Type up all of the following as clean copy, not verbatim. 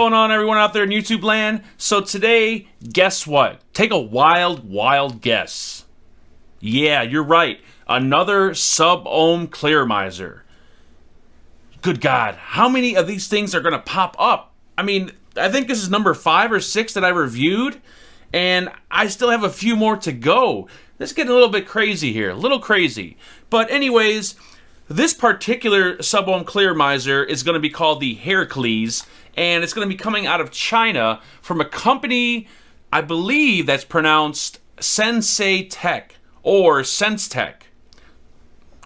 going on, everyone out there in YouTube land? So today, guess what? Take a wild guess. Yeah, you're right. Another sub-ohm clearomizer. Good God, how many of these things are going to pop up? I mean, I think this is number 5 or 6 that I reviewed, and I still have a few more to go. This is getting a little bit crazy here, a little crazy. But anyways, this particular sub-ohm clearomizer is going to be called the Herakles, and it's going to be coming out of China from a company, I believe that's pronounced Sensei Tech or Sense Tech.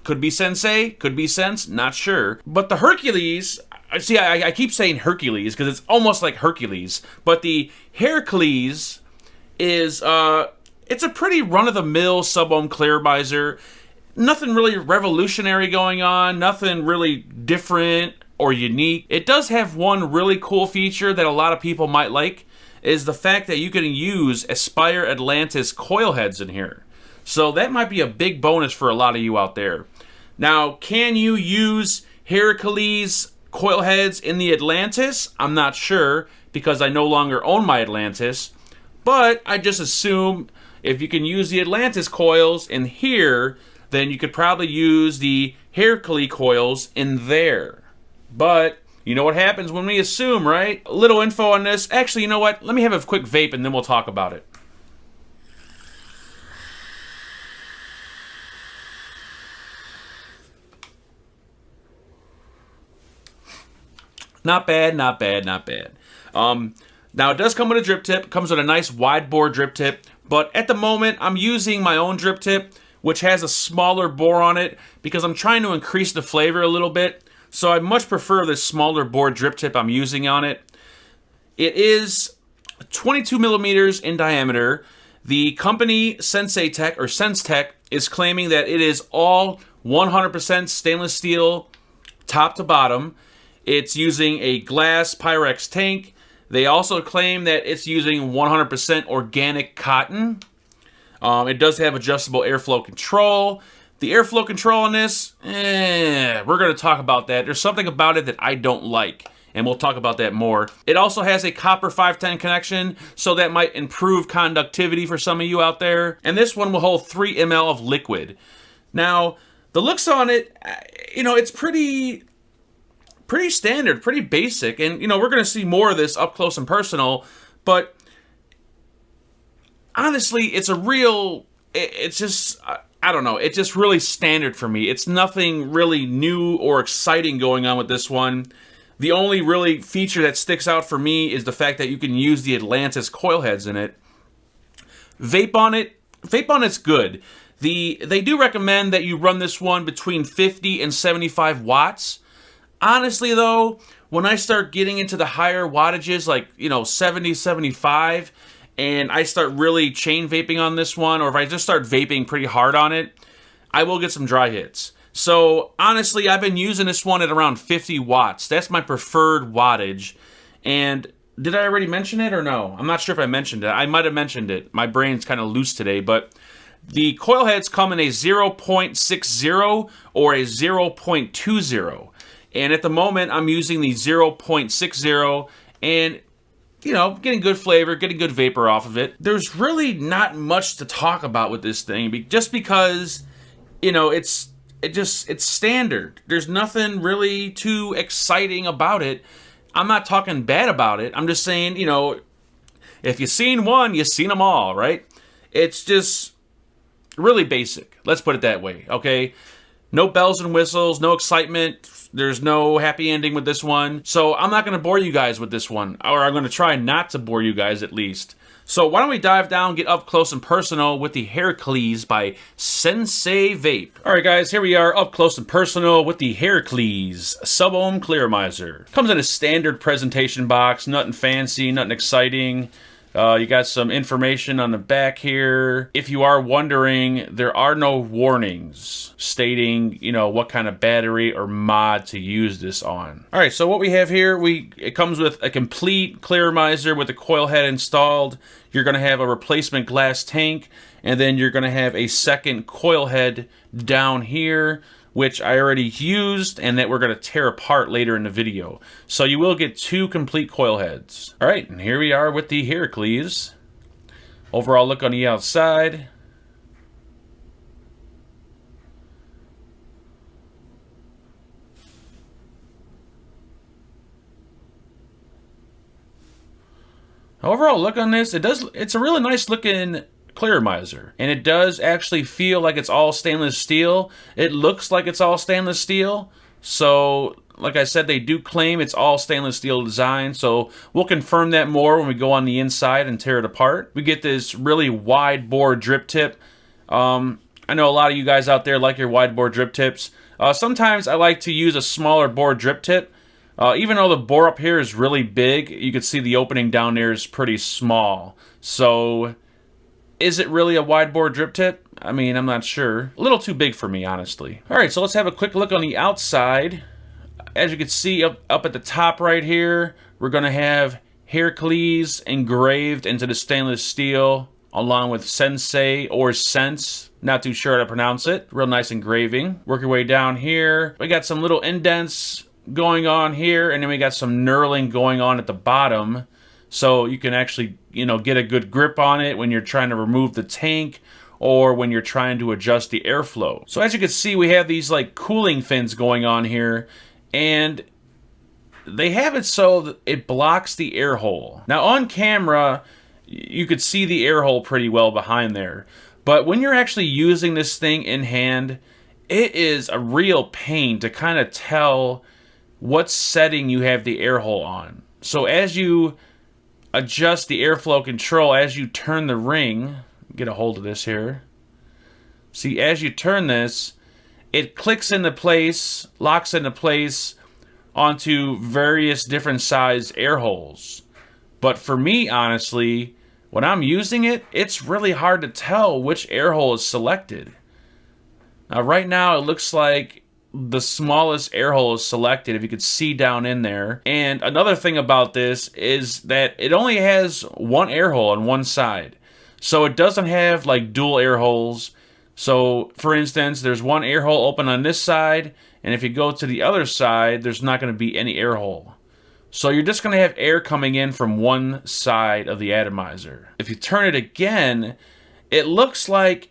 Could be Sensei, could be Sense, not sure. But the Hercules, see, I keep saying Hercules because it's almost like Hercules, but the Herakles is, it's a pretty run-of-the-mill sub-ohm clearomizer. Nothing really revolutionary going on, nothing really different or unique. It does have one really cool feature that a lot of people might like, is the fact that you can use Aspire Atlantis coil heads in here. So that might be a big bonus for a lot of you out there. Now, can you use Herakles coil heads in the Atlantis? I'm not sure, because I no longer own my Atlantis, but I just assume if you can use the Atlantis coils in here, then you could probably use the Herakles coils in there. But you know what happens when we assume, right? A little info on this. Actually, you know what? Let me have a quick vape and then we'll talk about it. Not bad, not bad, not bad. Now, it does come with a drip tip. It comes with a nice wide bore drip tip. But at the moment, I'm using my own drip tip, which has a smaller bore on it, because I'm trying to increase the flavor a little bit. So I much prefer this smaller bore drip tip I'm using on it. It is 22 millimeters in diameter. The company Sensei Tech or Sense Tech is claiming that it is all 100% stainless steel top to bottom. It's using a glass Pyrex tank. They also claim that it's using 100% organic cotton. It does have adjustable airflow control. The airflow control on this, we're going to talk about that. There's something about it that I don't like, and we'll talk about that more. It also has a copper 510 connection, so that might improve conductivity for some of you out there. And this one will hold 3 ml of liquid. Now, the looks on it, you know, it's pretty standard, pretty basic. And, you know, we're going to see more of this up close and personal, but honestly, it's just, I don't know, it's just really standard for me. It's nothing really new or exciting going on with this one. The only really feature that sticks out for me is the fact that you can use the Atlantis coil heads in it. Vape on it's good. They do recommend that you run this one between 50 and 75 watts. Honestly though, when I start getting into the higher wattages, like, you know, 70, 75, and I start really chain vaping on this one, or if I just start vaping pretty hard on it, I will get some dry hits. So honestly, I've been using this one at around 50 watts. That's my preferred wattage. And did I already mention it or no? I'm not sure if I mentioned it. I might have mentioned it. My brain's kind of loose today, but the coil heads come in a 0.60 or a 0.20. And at the moment, I'm using the 0.60, and you know, getting good flavor, getting good vapor off of it. There's really not much to talk about with this thing, just because, you know, it's standard. There's nothing really too exciting about it. I'm not talking bad about it. I'm just saying, you know, if you've seen one, you've seen them all, right? It's just really basic. Let's put it that way, okay? No bells and whistles, no excitement. There's no happy ending with this one. So I'm not going to bore you guys with this one, or I'm going to try not to bore you guys at least. So why don't we dive down, get up close and personal with the Herakles by Sensei Vape. All right, guys, here we are up close and personal with the Herakles sub-ohm clearomizer. Comes in a standard presentation box, nothing fancy, nothing exciting. You got some information on the back here. If you are wondering, there are no warnings stating, you know, what kind of battery or mod to use this on. All right, so what we have here, it comes with a complete clearomizer with a coil head installed. You're going to have a replacement glass tank, and then you're going to have a second coil head down here which I already used and that we're going to tear apart later in the video. So you will get 2 complete coil heads. Alright, and here we are with the Herakles. Overall look on the outside. Overall look on this, it's a really nice looking clearomizer, and it does actually feel like it's all stainless steel. It looks like it's all stainless steel, so like I said, they do claim it's all stainless steel design, so we'll confirm that more when we go on the inside and tear it apart. We get this really wide bore drip tip. I know a lot of you guys out there like your wide bore drip tips. Sometimes I like to use a smaller bore drip tip. Even though the bore up here is really big, you can see the opening down there is pretty small. So, is it really a wide bore drip tip? I mean, I'm not sure. A little too big for me, honestly. Alright, so let's have a quick look on the outside. As you can see up at the top right here, we're going to have Herakles engraved into the stainless steel, along with Sensei or Sense. Not too sure how to pronounce it. Real nice engraving. Work your way down here. We got some little indents going on here, and then we got some knurling going on at the bottom, so you can actually, you know, get a good grip on it when you're trying to remove the tank or when you're trying to adjust the airflow. So as you can see, we have these like cooling fins going on here, and they have it so that it blocks the air hole. Now on camera, you could see the air hole pretty well behind there, but when you're actually using this thing in hand, it is a real pain to kind of tell what setting you have the air hole on. So as you adjust the airflow control, as you turn the ring, get a hold of this here. See, as you turn this, it clicks into place, locks into place onto various different size air holes. But for me, honestly, when I'm using it, it's really hard to tell which air hole is selected. Now right now it looks like the smallest air hole is selected, if you could see down in there. And another thing about this is that it only has 1 air hole on one side. So it doesn't have like dual air holes. So for instance, there's 1 air hole open on this side, and if you go to the other side, there's not going to be any air hole. So you're just going to have air coming in from one side of the atomizer. If you turn it again, it looks like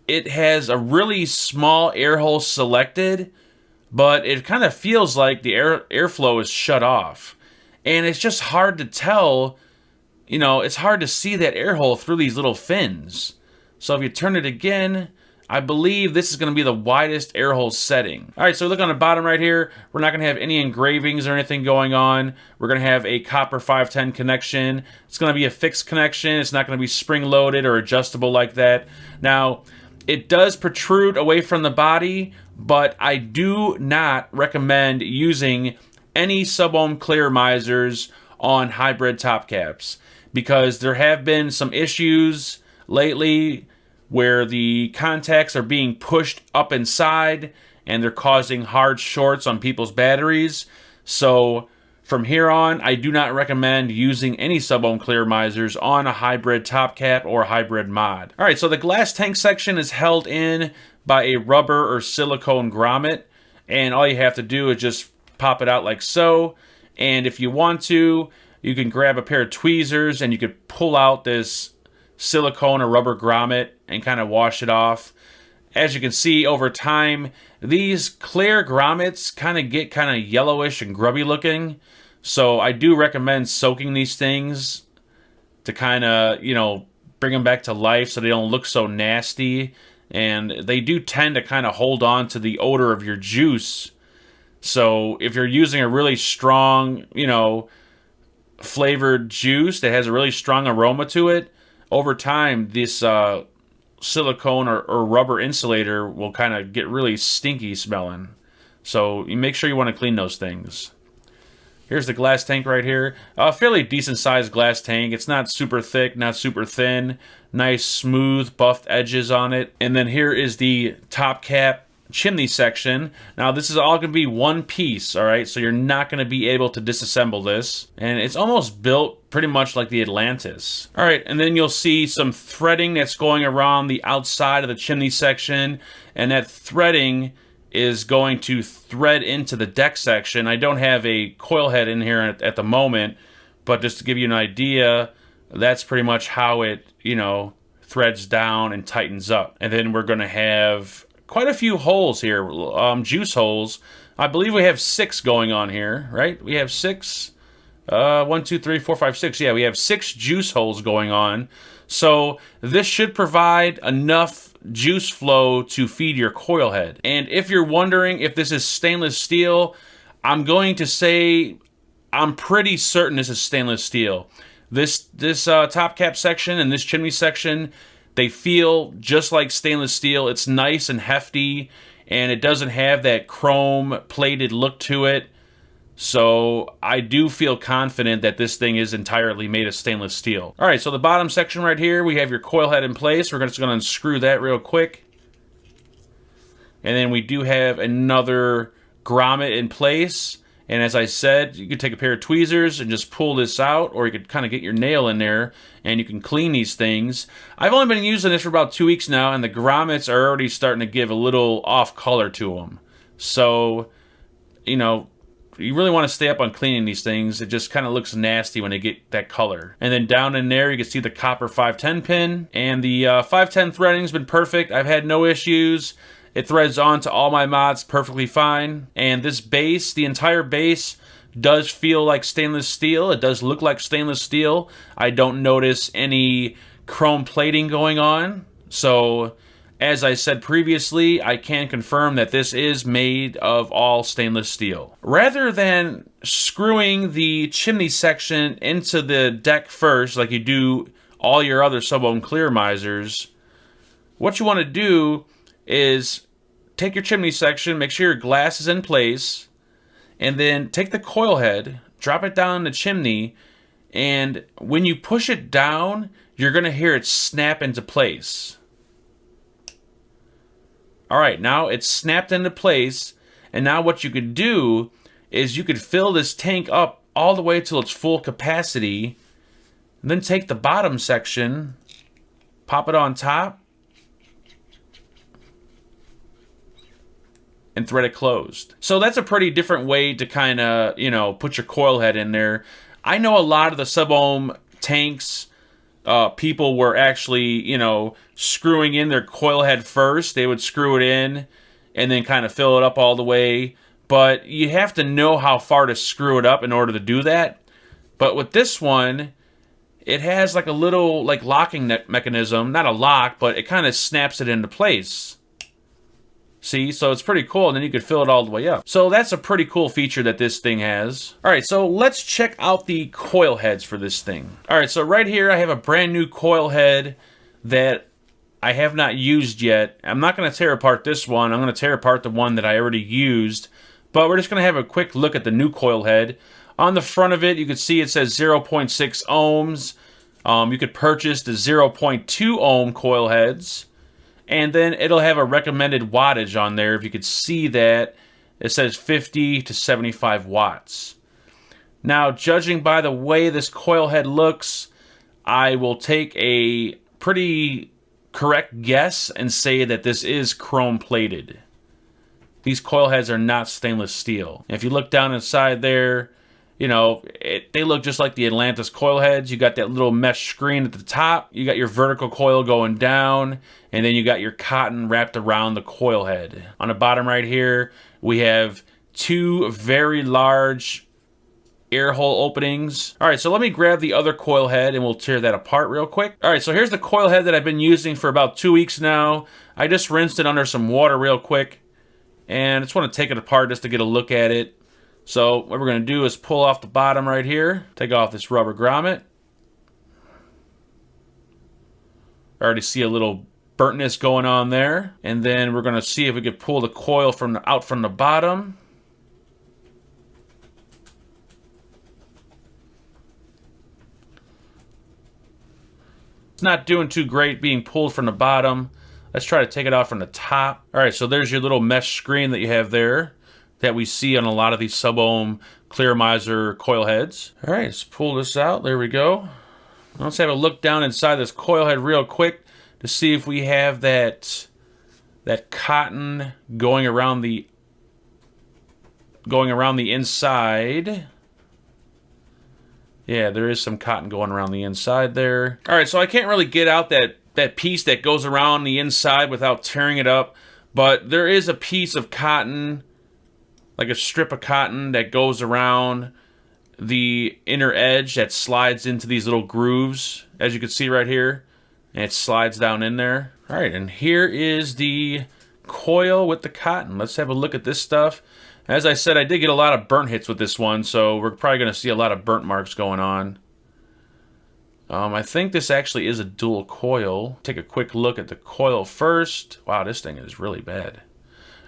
it has a really small air hole selected, but it kind of feels like the airflow is shut off. And it's just hard to tell, you know, it's hard to see that air hole through these little fins. So if you turn it again, I believe this is going to be the widest air hole setting. Alright, so look on the bottom right here. We're not going to have any engravings or anything going on. We're going to have a copper 510 connection. It's going to be a fixed connection. It's not going to be spring-loaded or adjustable like that. Now, it does protrude away from the body, but I do not recommend using any sub-ohm clearomizers on hybrid top caps, because there have been some issues lately where the contacts are being pushed up inside and they're causing hard shorts on people's batteries. So from here on, I do not recommend using any sub-ohm clearomizers on a hybrid top cap or hybrid mod. Alright, so the glass tank section is held in by a rubber or silicone grommet, and all you have to do is just pop it out like so. And if you want to, you can grab a pair of tweezers and you could pull out this silicone or rubber grommet and kind of wash it off. As you can see, over time, these clear grommets kind of get kind of yellowish and grubby looking. So I do recommend soaking these things to kind of, you know, bring them back to life so they don't look so nasty. And they do tend to kind of hold on to the odor of your juice. So if you're using a really strong, you know, flavored juice that has a really strong aroma to it, over time, this silicone or rubber insulator will kind of get really stinky smelling. So you make sure you want to clean those things. Here's the glass tank right here. A fairly decent sized glass tank. It's not super thick, not super thin. Nice smooth buffed edges on it. And then here is the top cap chimney section. Now this is all going to be one piece, all right? So you're not going to be able to disassemble this. And it's almost built pretty much like the Atlantis. All right, and then you'll see some threading that's going around the outside of the chimney section, and that threading is going to thread into the deck section. I don't have a coil head in here at the moment, but just to give you an idea, that's pretty much how it, you know, threads down and tightens up. And then we're going to have quite a few holes here, juice holes. I believe we have 6 going on here, right? We have 6. 1, 2, 3, 4, 5, 6. Yeah, we have 6 juice holes going on. So this should provide enough juice flow to feed your coil head. And if you're wondering if this is stainless steel, I'm going to say I'm pretty certain this is stainless steel. This top cap section and this chimney section, they feel just like stainless steel. It's nice and hefty, and it doesn't have that chrome plated look to it. So I do feel confident that this thing is entirely made of stainless steel. All right, so the bottom section right here, we have your coil head in place. We're just going to unscrew that real quick. And then we do have another grommet in place. And as I said, you could take a pair of tweezers and just pull this out, or you could kind of get your nail in there and you can clean these things. I've only been using this for about 2 weeks now, and the grommets are already starting to give a little off color to them. So, you know, you really want to stay up on cleaning these things. It just kind of looks nasty when they get that color. And then down in there, you can see the copper 510 pin. And the 510 threading's been perfect. I've had no issues. It threads onto all my mods perfectly fine. And this base, the entire base, does feel like stainless steel. It does look like stainless steel. I don't notice any chrome plating going on. So, as I said previously, I can confirm that this is made of all stainless steel. Rather than screwing the chimney section into the deck first, like you do all your other sub-ohm clear misers, what you want to do is take your chimney section, make sure your glass is in place, and then take the coil head, drop it down the chimney, and when you push it down, you're going to hear it snap into place. All right, now it's snapped into place, and now what you could do is you could fill this tank up all the way till its full capacity, and then take the bottom section, pop it on top, and thread it closed. So that's a pretty different way to kind of, you know, put your coil head in there. I know a lot of the sub-ohm tanks, people were actually, you know, screwing in their coil head first. They would screw it in and then kind of fill it up all the way. But you have to know how far to screw it up in order to do that. But with this one, it has like a little like locking mechanism. Not a lock, but it kind of snaps it into place. See, so it's pretty cool, and then you could fill it all the way up. So that's a pretty cool feature that this thing has. All right, so let's check out the coil heads for this thing. All right, so right here I have a brand new coil head that I have not used yet. I'm not going to tear apart this one. I'm going to tear apart the one that I already used, but we're just going to have a quick look at the new coil head. On the front of it, you can see it says 0.6 ohms. You could purchase the 0.2 ohm coil heads. And then it'll have a recommended wattage on there. If you could see that, it says 50 to 75 watts. Now, judging by the way this coil head looks, I will take a pretty correct guess and say that this is chrome plated. These coil heads are not stainless steel. If you look down inside there, you know, they look just like the Atlantis coil heads. You got that little mesh screen at the top. You got your vertical coil going down, and then you got your cotton wrapped around the coil head. On the bottom right here, we have 2 very large air hole openings. All right, so let me grab the other coil head and we'll tear that apart real quick. All right, so here's the coil head that I've been using for about 2 weeks now. I just rinsed it under some water real quick, and I just want to take it apart just to get a look at it. So what we're going to do is pull off the bottom right here, take off this rubber grommet. I already see a little burntness going on there. And then we're going to see if we could pull the coil out from the bottom. It's not doing too great being pulled from the bottom. Let's try to take it off from the top. All right, so there's your little mesh screen that you have there that we see on a lot of these sub-ohm clear miser coil heads. All right, let's pull this out. There we go. Let's have a look down inside this coil head real quick to see if we have that cotton going around the inside. Yeah, there is some cotton going around the inside there. All right, so I can't really get out that piece that goes around the inside without tearing it up, but there is a piece of cotton, like a strip of cotton that goes around the inner edge that slides into these little grooves, as you can see right here, and it slides down in there. All right, and here is the coil with the cotton. Let's have a look at this stuff. As I said, I did get a lot of burnt hits with this one, so we're probably going to see a lot of burnt marks going on. I think this actually is a dual coil. Take a quick look at the coil first. Wow, this thing is really bad.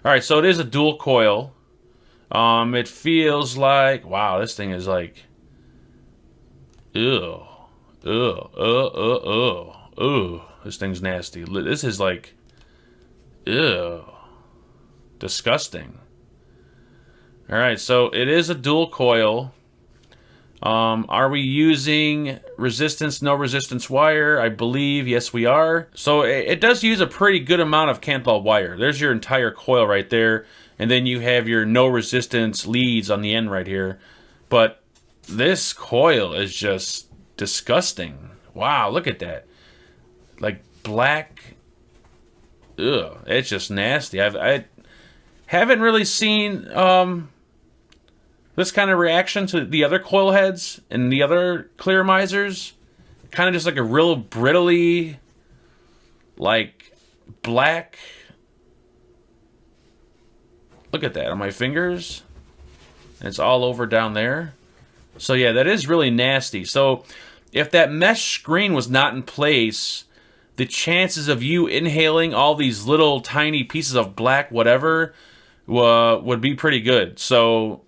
All right, so it is a dual coil. It feels like, wow, this thing is like, ew, this thing's nasty. This is like, ew, disgusting. All right, so it is a dual coil. Are we using resistance, no resistance wire? I believe, yes, we are. So it does use a pretty good amount of Canthal wire. There's your entire coil right there. And then you have your no resistance leads on the end right here. But this coil is just disgusting. Wow, look at that. Like black. Ugh, it's just nasty. I haven't really seen this kind of reaction to the other coil heads and the other clear misers. Kind of just like a real brittly, like black. Look at that on my fingers. And it's all over down there. So yeah, that is really nasty. So if that mesh screen was not in place, the chances of you inhaling all these little tiny pieces of black whatever would be pretty good. So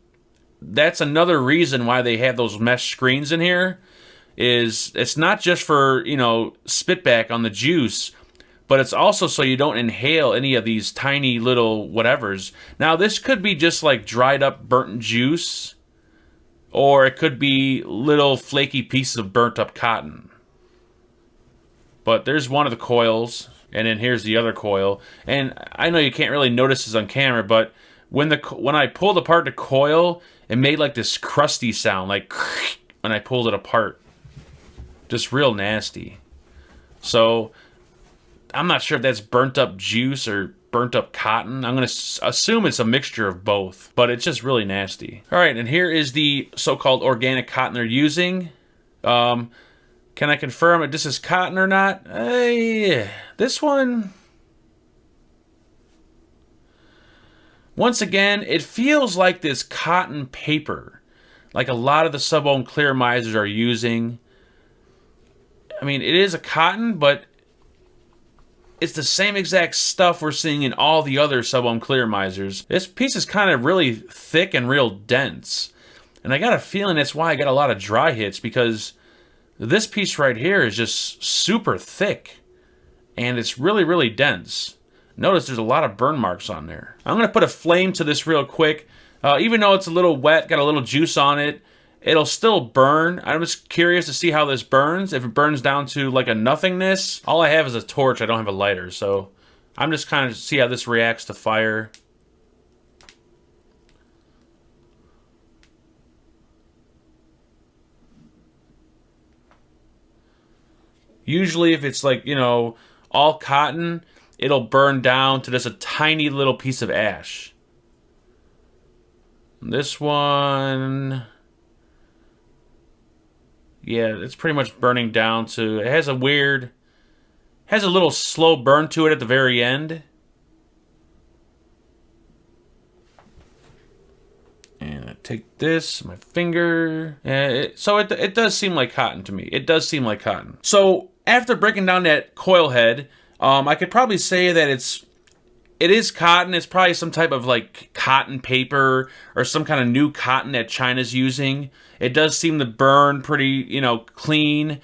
that's another reason why they have those mesh screens in here. Is it's not just for, you know, spit back on the juice, but it's also so you don't inhale any of these tiny little whatevers. Now, this could be just like dried up burnt juice, or it could be little flaky pieces of burnt up cotton. But there's one of the coils, and then here's the other coil. And I know you can't really notice this on camera, but when I pulled apart the coil, it made like this crusty sound, like when I pulled it apart. Just real nasty. So I'm not sure if that's burnt up juice or burnt up cotton. I'm going to assume it's a mixture of both, but it's just really nasty. All right, and here is the so-called organic cotton they're using. Can I confirm if this is cotton or not? This one, once again, it feels like this cotton paper, like a lot of the sub-ohm clear misers are using. I mean, it is a cotton, but it's the same exact stuff we're seeing in all the other sub-ohm clear misers. This piece is kind of really thick and real dense. And I got a feeling that's why I got a lot of dry hits, because this piece right here is just super thick. And it's really, really dense. Notice there's a lot of burn marks on there. I'm going to put a flame to this real quick. Even though it's a little wet, got a little juice on it, it'll still burn. I'm just curious to see how this burns. If it burns down to like a nothingness. All I have is a torch. I don't have a lighter. So I'm just kind of see how this reacts to fire. Usually if it's like, you know, all cotton, it'll burn down to just a tiny little piece of ash. This one, yeah, it's pretty much burning down to, it has a little slow burn to it at the very end. And I take this, my finger, so it does seem like cotton to me. It does seem like cotton. So after breaking down that coil head, I could probably say that it is cotton. It's probably some type of like cotton paper or some kind of new cotton that China's using. It does seem to burn pretty, you know, clean.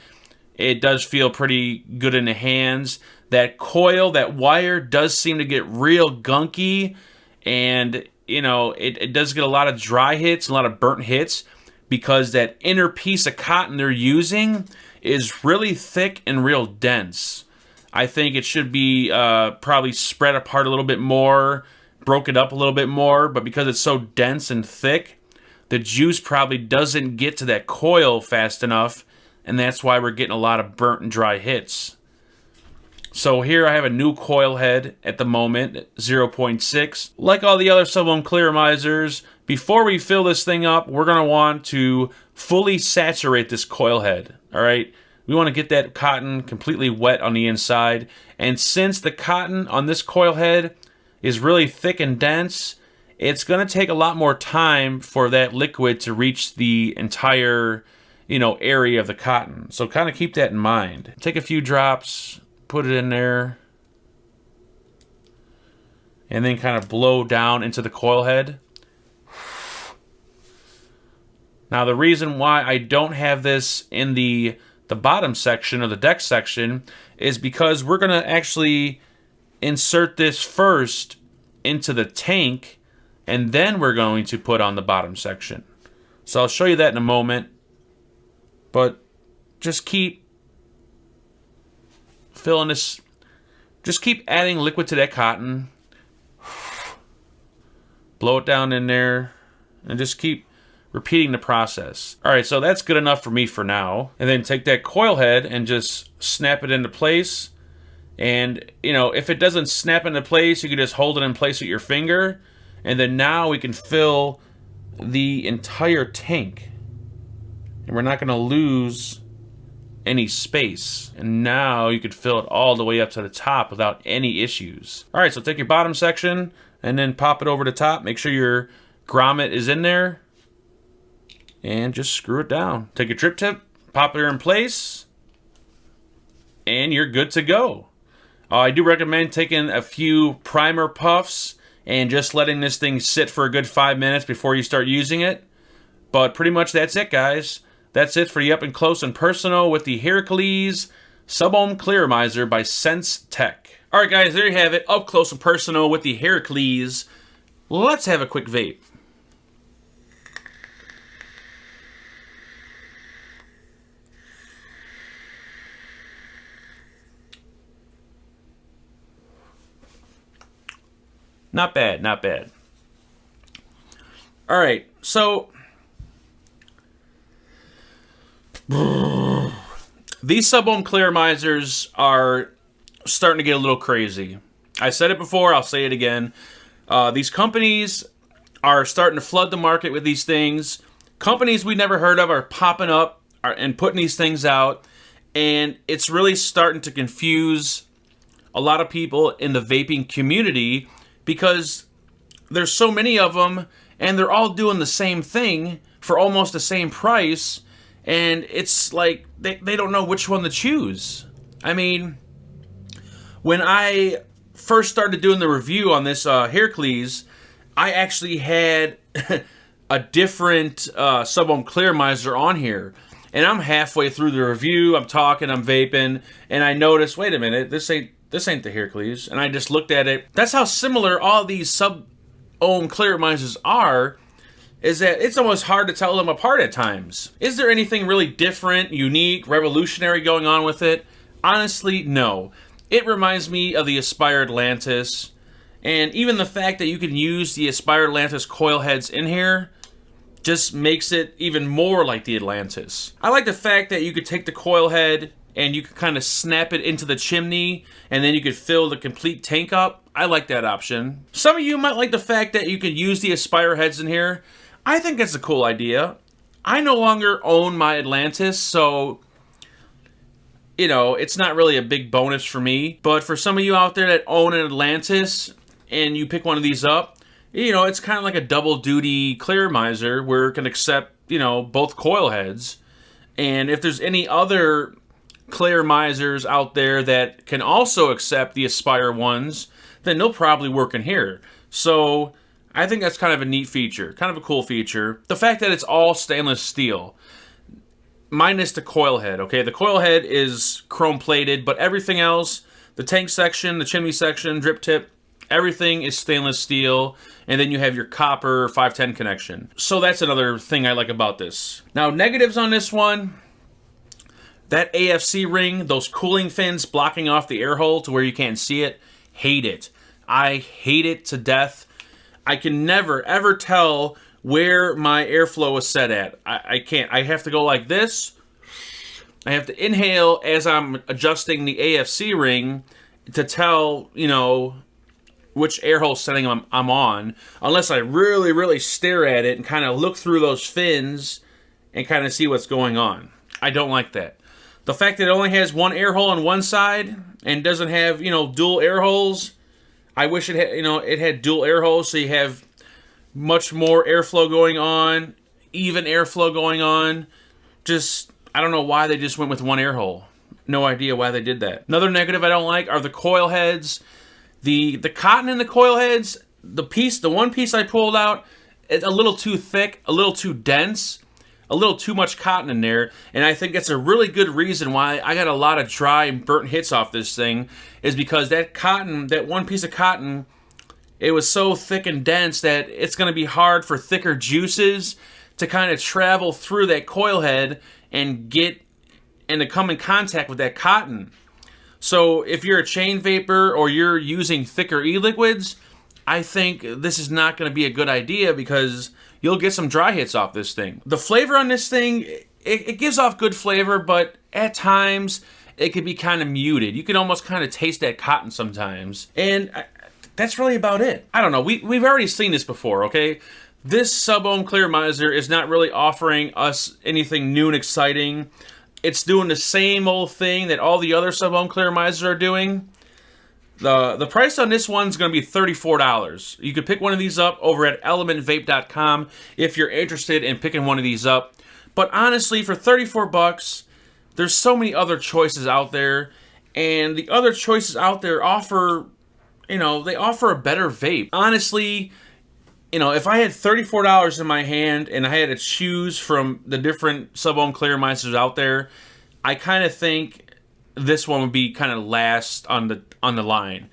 it does feel pretty good in the hands. That coil, that wire does seem to get real gunky, and you know, it does get a lot of dry hits, a lot of burnt hits, because that inner piece of cotton they're using is really thick and real dense. I think it should be probably spread apart a little bit more, broken up a little bit more, but because it's so dense and thick, the juice probably doesn't get to that coil fast enough, and that's why we're getting a lot of burnt and dry hits. So here I have a new coil head at the moment, 0.6. Like all the other SEBELUM clearamizers, before we fill this thing up, we're going to want to fully saturate this coil head, all right? We want to get that cotton completely wet on the inside, and since the cotton on this coil head is really thick and dense, it's going to take a lot more time for that liquid to reach the entire, you know, area of the cotton. So kind of keep that in mind. Take a few drops, put it in there, and then kind of blow down into the coil head. Now the reason why I don't have this in the bottom section or the deck section is because we're going to actually insert this first into the tank, and then we're going to put on the bottom section. So I'll show you that in a moment, but just keep filling this, just keep adding liquid to that cotton, blow it down in there, and just keep repeating the process. All right, so that's good enough for me for now. And then take that coil head and just snap it into place. And, you know, if it doesn't snap into place, you can just hold it in place with your finger. And then now we can fill the entire tank. And we're not going to lose any space. And now you could fill it all the way up to the top without any issues. All right, so take your bottom section and then pop it over the top. Make sure your grommet is in there. And just screw it down. Take your drip tip, pop it in place, and you're good to go. I do recommend taking a few primer puffs and just letting this thing sit for a good 5 minutes before you start using it. But pretty much that's it, guys. That's it for the up and close and personal with the Herakles SEBELUM Clearamizer by Sense Tech. All right, guys, there you have it. Up close and personal with the Herakles. Let's have a quick vape. Not bad, not bad. All right, so these SEBELUM clearamizers are starting to get a little crazy. I said it before, I'll say it again. These companies are starting to flood the market with these things. Companies we never heard of are popping up and putting these things out, and it's really starting to confuse a lot of people in the vaping community, because there's so many of them and they're all doing the same thing for almost the same price, and it's like they don't know which one to choose. I mean, when I first started doing the review on this Herakles, I actually had a different SEBELUM Clearamizer on here, and I'm halfway through the review, I'm talking, I'm vaping, and I noticed, wait a minute, this ain't the Herakles. And I just looked at it. That's how similar all these SEBELUM clearamizers are, is that it's almost hard to tell them apart at times. Is there anything really different, unique, revolutionary going on with it? Honestly, no. It reminds me of the Aspire Atlantis, and even the fact that you can use the Aspire Atlantis coil heads in here just makes it even more like the Atlantis. I like the fact that you could take the coil head and you could kind of snap it into the chimney, and then you could fill the complete tank up. I like that option. Some of you might like the fact that you could use the Aspire heads in here. I think that's a cool idea. I no longer own my Atlantis, so, you know, it's not really a big bonus for me. But for some of you out there that own an Atlantis, and you pick one of these up, you know, it's kind of like a double duty clearamizer where it can accept, you know, both coil heads. And if there's any other clearamizers out there that can also accept the Aspire ones, then they'll probably work in here. So I think that's kind of a neat feature, kind of a cool feature. The fact that it's all stainless steel. minus the coil head, okay? The coil head is chrome plated, but everything else, the tank section, the chimney section, drip tip, everything is stainless steel, and then you have your copper 510 connection. So that's another thing I like about this. Now, negatives on this one, that AFC ring, those cooling fins blocking off the air hole to where you can't see it, hate it. I hate it to death. I can never, ever tell where my airflow is set at. I can't. I have to go like this. I have to inhale as I'm adjusting the AFC ring to tell, you know, which air hole setting I'm on, unless I really, really stare at it and kind of look through those fins and kind of see what's going on. I don't like that. The fact that it only has one air hole on one side and doesn't have, you know, dual air holes. I wish it had, you know, it had dual air holes so you have much more airflow going on, even airflow going on. Just, I don't know why they just went with one air hole. No idea why they did that. Another negative I don't like are the coil heads. The cotton in the coil heads, the one piece I pulled out, it's a little too thick, a little too dense, a little too much cotton in there, and I think that's a really good reason why I got a lot of dry and burnt hits off this thing, is because that cotton, that one piece of cotton, it was so thick and dense that it's going to be hard for thicker juices to kind of travel through that coil head and to come in contact with that cotton. So if you're a chain vapor or you're using thicker e-liquids, I think this is not going to be a good idea because you'll get some dry hits off this thing. The flavor on this thing, it gives off good flavor, but at times it can be kind of muted. You can almost kind of taste that cotton sometimes. And that's really about it. I don't know. We've already seen this before, okay? This sub-ohm clearomizer is not really offering us anything new and exciting. It's doing the same old thing that all the other sub-ohm clearomizers are doing. The price on this one's going to be $34. You could pick one of these up over at elementvape.com if you're interested in picking one of these up. But honestly, for 34 bucks, there's so many other choices out there, and the other choices out there offer, you know, they offer a better vape. Honestly, you know, if I had $34 in my hand and I had to choose from the different sub-ohm clearomizers out there, I kind of think this one would be kind of last on the line.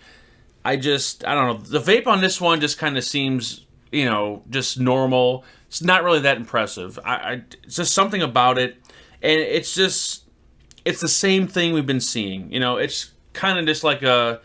I don't know. The vape on this one just kind of seems, you know, just normal. It's not really that impressive. It's just something about it, and it's the same thing we've been seeing. You know, it's kind of just like a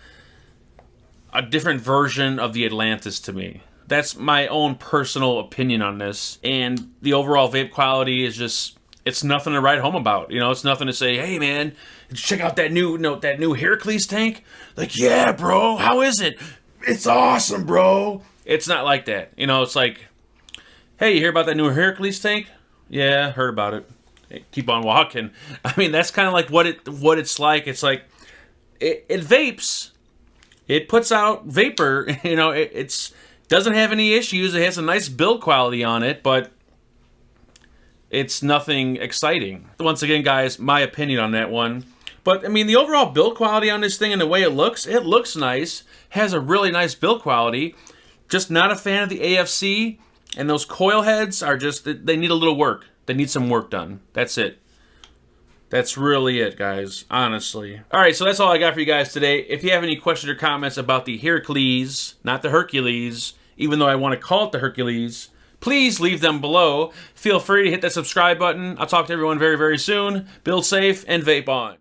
different version of the Atlantis to me. That's my own personal opinion on this, and the overall vape quality is just, it's nothing to write home about. You know, it's nothing to say, hey man, check out that new Herakles tank. Like, yeah, bro, how is it? It's awesome, bro. It's not like that. You know, it's like, hey, you hear about that new Herakles tank? Yeah, heard about it. Hey, keep on walking. I mean, that's kind of like what it's like. It's like, it vapes. It puts out vapor. You know, it's doesn't have any issues. It has a nice build quality on it, but it's nothing exciting. Once again, guys, my opinion on that one. But, I mean, the overall build quality on this thing and the way it looks nice. Has a really nice build quality. Just not a fan of the AFC. And those coil heads are just, they need a little work. They need some work done. That's it. That's really it, guys. Honestly. Alright, so that's all I got for you guys today. If you have any questions or comments about the Herakles, not the Hercules, even though I want to call it the Hercules, please leave them below. Feel free to hit that subscribe button. I'll talk to everyone very, very soon. Build safe and vape on.